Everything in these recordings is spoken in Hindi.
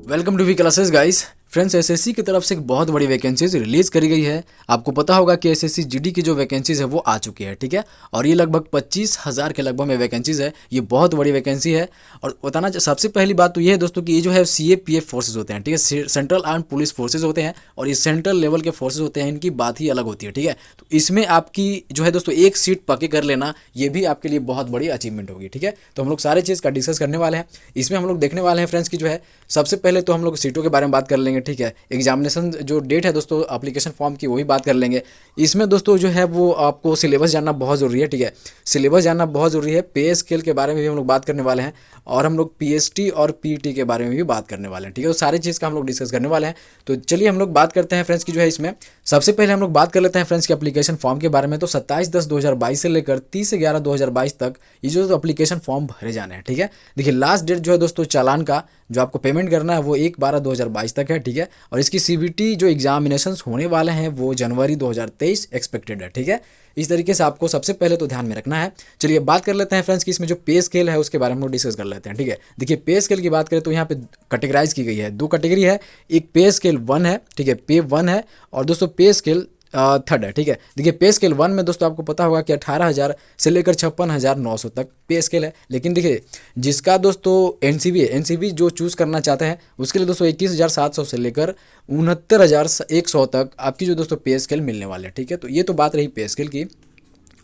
Welcome to we classes guys. Friends, SSC की तरफ से एक बहुत बड़ी वैकेंसीज रिलीज़ करी गई है। आपको पता होगा कि एसएससी जीडी की जो वैकेंसीज है वो आ चुकी है, ठीक है। और ये लगभग 25,000 के लगभग में वैकेंसीज है। ये बहुत बड़ी वैकेंसी है। और बताना सबसे पहली बात तो ये है दोस्तों कि ये जो है सीएपीएफ फोर्सेज होते हैं, ठीक है। सेंट्रल आर्म पुलिस फोर्सेज होते हैं और ये सेंट्रल लेवल के फोर्सेज होते हैं। इनकी बात ही अलग होती है, ठीक है। तो इसमें आपकी जो है दोस्तों एक सीट पक्की कर लेना, ये भी आपके लिए बहुत बड़ी अचीवमेंट होगी, ठीक है। तो हम लोग सारे चीज़ का डिस्कस करने वाले हैं। इसमें हम लोग देखने वाले हैं फ्रेंड्स की जो है सबसे पहले तो हम लोग सीटों के बारे में बात कर लेंगे, ठीक है। एग्जामिनेशन जो डेट है दोस्तों एप्लीकेशन फॉर्म की, वो भी बात कर लेंगे। इसमें दोस्तों जो है वो आपको सिलेबस जानना बहुत ज़रूरी है, ठीक है। सिलेबस जानना बहुत ज़रूरी है। पे स्केल के बारे में भी हम लोग बात करने वाले हैं और हम लोग पीएसटी और पीटी के बारे में भी बात करने वाले हैं, ठीक है। तो सारी चीज़ का हम लोग डिस्कस करने वाले हैं। तो चलिए हम लोग बात करते हैं फ्रेंड्स की जो है इसमें सबसे पहले हम लोग बात कर लेते हैं फ्रेंड्स के एप्लीकेशन फॉर्म के बारे में। तो 27/10/2022 से लेकर 30/11/2022 तक ये जो एप्लीकेशन फॉर्म भरे जाने हैं, ठीक है। देखिए लास्ट डेट जो है दोस्तों चालान का जो आपको पेमेंट करना है वो 1/12/2022 तक है, ठीक है। और इसकी सीबीटी जो एग्जामिनेशंस होने वाले हैं वो जनवरी 2023 एक्सपेक्टेड है, ठीक है। इस तरीके से आपको सबसे पहले तो ध्यान में रखना है। चलिए बात कर लेते हैं फ्रेंड्स की इसमें जो पे स्केल है उसके बारे में हम लोग डिस्कस कर लेते हैं, ठीक है। देखिए पे स्केल की बात करें तो यहाँ पे कैटेगराइज की गई है, दो कैटेगरी है। एक पे स्केल 1 है, ठीक है, पे 1 है, और दोस्तों पे स्केल 3rd है, ठीक है। देखिए पे स्केल 1 में दोस्तों आपको पता होगा कि 18,000 से लेकर 56,900 तक पे स्केल है। लेकिन देखिए जिसका दोस्तों एनसीबी है, एनसीबी जो चूज़ करना चाहते हैं उसके लिए दोस्तों 21,700 से लेकर 69,100 तक आपकी जो दोस्तों पे स्केल मिलने वाले हैं, ठीक है। तो ये तो बात रही पे स्केल की।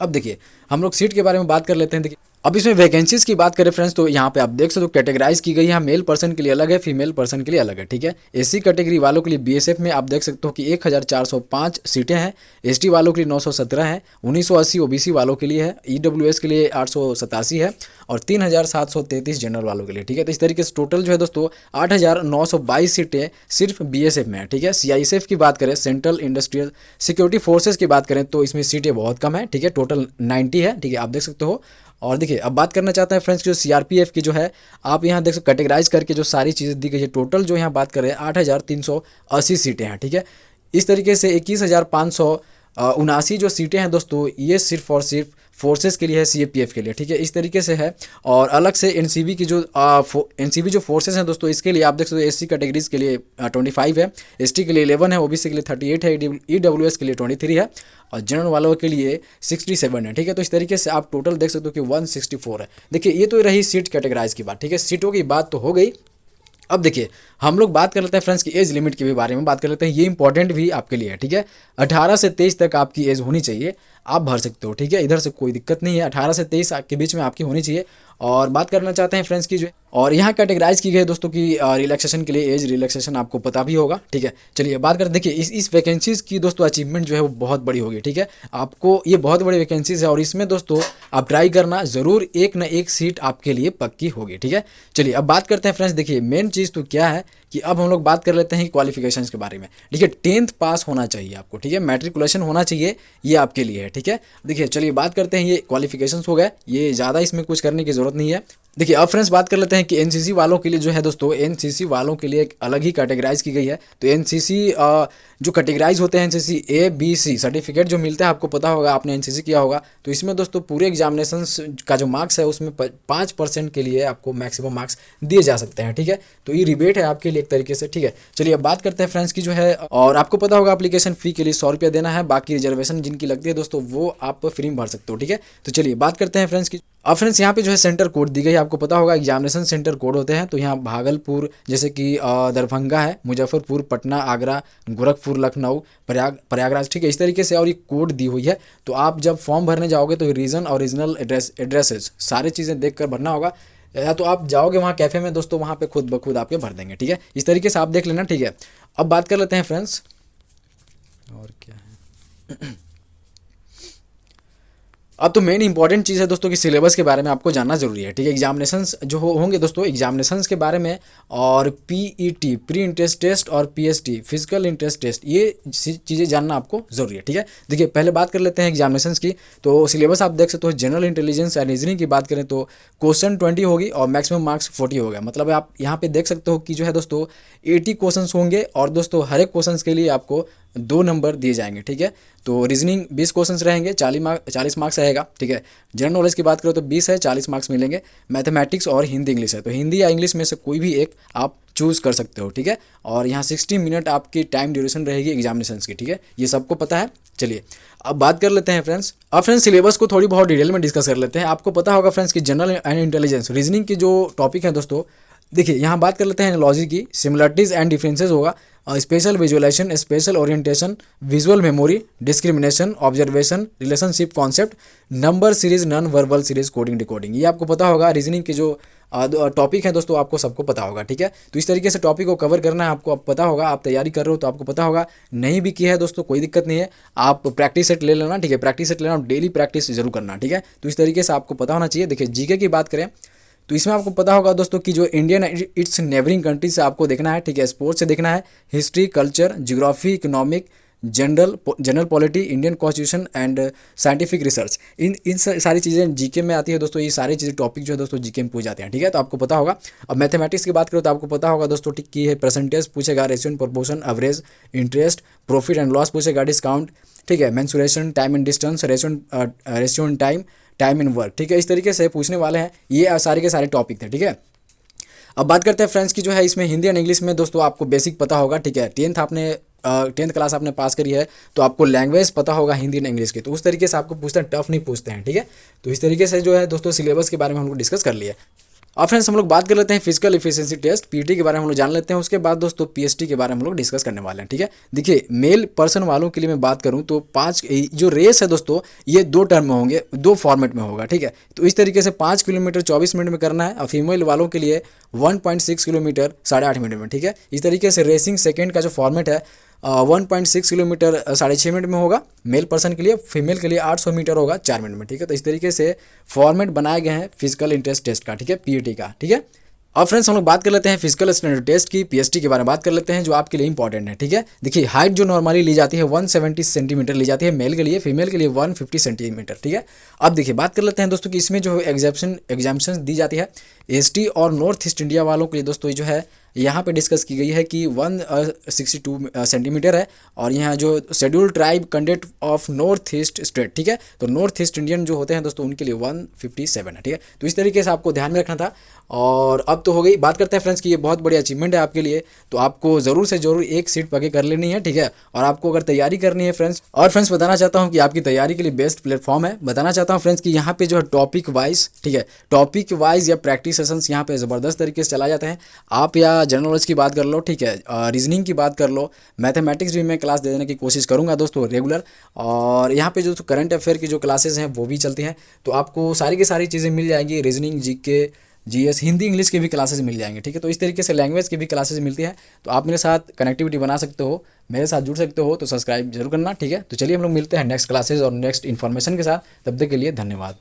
अब देखिए हम लोग सीट के बारे में बात कर लेते हैं। देखिए अब इसमें वैकेंसीज की बात करें फ्रेंड्स तो यहाँ पे आप देख सकते हो कैटेगराइज की गई है। मेल पर्सन के लिए अलग है, फीमेल पर्सन के लिए अलग है, ठीक है। एससी कैटेगरी वालों के लिए बीएसएफ में आप देख सकते हो कि 1,405 सीटें हैं। एसटी वालों के लिए 917 हैं। 1980 ओबीसी वालों के लिए है। ईडब्ल्यूएस के लिए 887 है और 3,733 जनरल वालों के लिए, ठीक है। तो इस तरीके से टोटल जो है दोस्तों 8,922 सीटें सिर्फ बीएसएफ में है, ठीक है। सीआईएसएफ की बात करें, सेंट्रल इंडस्ट्रियल सिक्योरिटी फोर्सेज की बात करें तो इसमें सीटें बहुत कम है, ठीक है। टोटल 90 है, ठीक है, आप देख सकते हो। और देखिए अब बात करना चाहते हैं फ्रेंड्स जो सीआरपीएफ की जो है आप यहाँ देख सकते कैटेगराइज करके जो सारी चीज़ें दी गई है। टोटल जो यहाँ बात कर रहे हैं 8,380 सीटें हैं, ठीक है। इस तरीके से 21,579 जो सीटें हैं दोस्तों ये सिर्फ और सिर्फ फोर्सेस के लिए है, सीएपीएफ के लिए, ठीक है। इस तरीके से है। और अलग से एनसीबी की जो एनसीबी जो फोर्सेस हैं दोस्तों इसके लिए आप देख सकते हो एससी कैटेगरीज के लिए 25 है, एसटी के लिए 11 है, ओबीसी के लिए 38 है, ईडब्ल्यूएस के लिए 23 है और जनरल वालों के लिए 67 है, ठीक है। तो इस तरीके से आप टोटल देख सकते हो कि 164 है। देखिए ये तो रही सीट कैटेगराइज की बात, ठीक है। सीटों की बात तो हो गई। अब देखिए हम लोग बात कर लेते हैं फ्रेंड्स की एज लिमिट के भी बारे में बात कर लेते हैं। ये इंपॉर्टेंट भी आपके लिए है, ठीक है। 18 से 23 तक आपकी एज होनी चाहिए, आप भर सकते हो, ठीक है। इधर से कोई दिक्कत नहीं है, 18 से 23 के बीच में आपकी होनी चाहिए। और बात करना चाहते हैं फ्रेंड्स की जो और यहाँ कैटेगराइज की गई दोस्तों की रिलैक्सेशन के लिए एज रिलैक्सेशन आपको पता भी होगा, ठीक है। चलिए बात करते देखिए इस वैकेंसीज की दोस्तों अचीवमेंट जो है वो बहुत बड़ी होगी, ठीक है। आपको ये बहुत बड़ी वैकेंसीज है और इसमें दोस्तों आप ट्राई करना ज़रूर, एक ना एक सीट आपके लिए पक्की होगी, ठीक है। चलिए अब बात करते हैं फ्रेंड्स। देखिए मेन चीज़ तो क्या है कि अब हम लोग बात कर लेते हैं क्वालिफिकेशंस के बारे में। देखिए 10th पास होना चाहिए आपको, ठीक है। मैट्रिकुलेशन होना चाहिए, ये आपके लिए है, ठीक है। देखिए चलिए बात करते हैं, ये क्वालिफिकेशंस हो गए, ये ज़्यादा इसमें कुछ करने की ज़रूरत नहीं है। देखिए अब फ्रेंड्स बात कर लेते हैं कि एनसीसी वालों के लिए जो है दोस्तों एनसीसी वालों के लिए एक अलग ही कैटेगराइज की गई है। तो एनसीसी जो कैटेगराइज होते हैं NCC A B C certificate जो मिलता है, आपको पता होगा, आपने एनसीसी किया होगा। तो इसमें दोस्तों पूरे एग्जामिनेशन का जो मार्क्स है उसमें 5% के लिए आपको मैक्सिमम मार्क्स दिए जा सकते हैं, ठीक है। तो ये रिबेट है आपके लिए एक तरीके से, ठीक है। चलिए अब बात करते हैं फ्रेंड्स की जो है और आपको पता होगा एप्लीकेशन फ़ी के लिए 100 रुपया देना है। बाकी रिजर्वेशन जिनकी लगती है दोस्तों वो आप फ्री में भर सकते हो, ठीक है। तो चलिए बात करते हैं फ्रेंड्स की। अब फ्रेंड्स यहाँ पे जो है सेंटर कोड दी गई है, आपको पता होगा एग्जामिनेशन सेंटर कोड होते हैं। तो यहाँ भागलपुर जैसे कि दरभंगा है, मुजफ्फरपुर, पटना, आगरा, गोरखपुर, लखनऊ, प्रयागराज, ठीक है। इस तरीके से और ये कोड दी हुई है। तो आप जब फॉर्म भरने जाओगे तो रीजन और रीजनल एड्रेसेस सारी चीज़ें देख कर भरना होगा, या तो आप जाओगे वहाँ कैफ़े में दोस्तों, वहाँ पे खुद ब खुद आपके भर देंगे, ठीक है। इस तरीके से आप देख लेना, ठीक है। अब बात कर लेते हैं फ्रेंड्स और क्या है अब तो मेन इंपॉर्टेंट चीज़ है दोस्तों कि सिलेबस के बारे में आपको जानना जरूरी है, ठीक है। एग्जामिनेशंस जो होंगे दोस्तों एग्जामिनेशंस के बारे में और पीईटी प्री इंट्रेंस टेस्ट और पीएसटी फिजिकल इंट्रेंस टेस्ट ये चीज़ें जानना आपको जरूरी है, ठीक है। देखिए पहले बात कर लेते हैं एग्जामिनेशंस की। तो सिलेबस आप देख सकते हो, जनरल इंटेलिजेंस एंड रीजनिंग की बात करें तो क्वेश्चन 20 होगी और मैक्सिमम मार्क्स 40 होगा। मतलब आप यहाँ पे देख सकते हो कि जो है दोस्तों 80 क्वेश्चन होंगे और दोस्तों हर एक क्वेश्चन के लिए आपको 2 नंबर दिए जाएंगे, ठीक है। तो रीजनिंग 20 क्वेश्चंस रहेंगे, 40 मार्क्स रहेगा, ठीक है। जनरल नॉलेज की बात करो तो 20 है, 40 मार्क्स मिलेंगे। मैथमेटिक्स और हिंदी इंग्लिश है, तो हिंदी या इंग्लिश में से कोई भी एक आप चूज़ कर सकते हो, ठीक है। और यहाँ 60 मिनट आपकी टाइम ड्यूरेशन रहेगी एग्जामिनेशंस की, ठीक है। ये सबको पता है। चलिए अब बात कर लेते हैं फ्रेंड्स। अब फ्रेंड्स सिलेबस को थोड़ी बहुत डिटेल में डिस्कस कर लेते हैं। आपको पता होगा फ्रेंड्स कि जनरल एंड इंटेलिजेंस रीजनिंग की जो टॉपिक है दोस्तों, देखिए यहाँ बात कर लेते हैं एनालॉजी की, सिमिलरिटीज़ एंड डिफरेंसेस होगा, spatial visualization, spatial orientation, visual memory, discrimination, observation, relationship concept, number series, non verbal series, coding decoding. ये आपको पता होगा रीजनिंग के जो टॉपिक है दोस्तों, आपको सबको पता होगा, ठीक है। तो इस तरीके से टॉपिक को कवर करना है आपको, अब पता होगा। आप तैयारी कर रहे हो तो आपको पता होगा, नहीं भी किया है दोस्तों कोई दिक्कत नहीं है, आप प्रैक्टिस सेट ले लेना, ठीक है। प्रैक्टिस सेट लेना, डेली प्रैक्टिस जरूर करना, ठीक है। तो इस तरीके से आपको पता होना चाहिए। देखिए जीके की बात करें तो इसमें आपको पता होगा दोस्तों कि जो इंडियन इट्स नेबरिंग कंट्रीज से आपको देखना है, ठीक है। स्पोर्ट्स से देखना है, history, culture, geography, economic, general polity, Indian constitution and scientific research, इन सारी चीज़ें जीके में आती है दोस्तों। ये सारी चीज़ें टॉपिक जो है दोस्तों जीके में पूछ जाते हैं, ठीक है। तो आपको पता होगा। अब मैथमेटिक्स की बात करो तो आपको पता होगा दोस्तों, ठीक की है, परसेंटेज पूछेगा, ratio and proportion, average, interest, profit and loss पूछेगा, डिस्काउंट, ठीक है, mensuration, time and distance, ratio and time in work, ठीक है। इस तरीके से पूछने वाले हैं। ये सारे के सारे टॉपिक थे, ठीक है। अब बात करते हैं फ्रेंड्स की जो है इसमें हिंदी एंड इंग्लिश में दोस्तों आपको बेसिक पता होगा, ठीक है। 10th क्लास आपने पास करी है तो आपको लैंग्वेज पता होगा हिंदी एंड इंग्लिश की, तो उस तरीके से आपको पूछते हैं, टफ नहीं पूछते हैं, ठीक है। तो इस तरीके से जो है दोस्तों सिलेबस के बारे में हम लोग डिस्कस कर लिए। अब फ्रेंड्स हम लोग बात कर लेते हैं फिजिकल एफिशिएंसी टेस्ट पीटी के बारे में हम लोग जान लेते हैं। उसके बाद दोस्तों पीएसटी के बारे में हम लोग डिस्कस करने वाले हैं, ठीक है। देखिए मेल पर्सन वालों के लिए मैं बात करूं तो 5 जो रेस है दोस्तों, ये 2 टर्म में होंगे, 2 फॉर्मेट में होगा, ठीक है। तो इस तरीके से 5 किलोमीटर 24 मिनट में करना है, और फीमेल वालों के लिए 1.6 किलोमीटर 8.5 मिनट में, ठीक है। इस तरीके से रेसिंग सेकेंड का जो फॉर्मेट है 1.6 किलोमीटर 6.5 मिनट में होगा मेल पर्सन के लिए, फीमेल के लिए 800 मीटर होगा 4 मिनट में, ठीक है। तो इस तरीके से फॉर्मेट बनाए गए हैं फिजिकल इंटरेस्ट टेस्ट का, ठीक है, पीईटी का, ठीक है। अब फ्रेंड्स हम लोग बात कर लेते हैं फिजिकल स्टैंडर्ड टेस्ट की, पीएसटी के बारे में बात कर लेते हैं जो आपके लिए इंपॉर्टेंट है, ठीक है। देखिए हाइट जो नॉर्मली ली जाती है 170 सेंटीमीटर ली जाती है मेल के लिए, फीमेल के लिए 150 सेंटीमीटर, ठीक है। अब देखिए बात कर लेते हैं दोस्तों कि इसमें जो एग्जाम्पशन दी जाती है एसटी और नॉर्थ ईस्ट इंडिया वालों के लिए दोस्तों जो है यहाँ पे डिस्कस की गई है कि 162 सेंटीमीटर है, और यहाँ जो schedule tribe candidate of north east state, ठीक है, तो नॉर्थ ईस्ट इंडियन जो होते हैं दोस्तों उनके लिए 157 है, ठीक है। तो इस तरीके से आपको ध्यान में रखना था। और अब तो हो गई बात करते हैं फ्रेंड्स कि ये बहुत बड़ी अचीवमेंट है आपके लिए, तो आपको ज़रूर से ज़रूर एक सीट पके कर लेनी है, ठीक है। और आपको अगर तैयारी करनी है फ्रेंड्स, और फ्रेंड्स बताना चाहता हूँ कि आपकी तैयारी के लिए बेस्ट प्लेटफॉर्म है। बताना चाहता हूँ फ्रेंड्स कि यहाँ पे जो है टॉपिक वाइज, ठीक है, टॉपिक वाइज या प्रैक्टिस सेशंस यहाँ पे ज़बरदस्त तरीके से चलाए जाते हैं। आप या जनरल नॉलेज की बात कर लो, ठीक है, रीजनिंग की बात कर लो, मैथमेटिक्स भी मैं क्लास दे देने की कोशिश करूँगा दोस्तों रेगुलर। और यहाँ पे जो करंट अफेयर की जो क्लासेज हैं वो भी चलती हैं, तो आपको सारी की सारी चीज़ें मिल जाएंगी, reasoning, GK, GS, Hindi English के भी क्लासेस मिल जाएंगे, ठीक है। तो इस तरीके से लैंग्वेज की भी क्लासेस मिलती हैं, तो आप मेरे साथ कनेक्टिविटी बना सकते हो, मेरे साथ जुड़ सकते हो, तो सब्सक्राइब जरूर करना, ठीक है। तो चलिए हम लोग मिलते हैं नेक्स्ट क्लासेस और नेक्स्ट इन्फॉर्मेशन के साथ, तब तक के लिए धन्यवाद।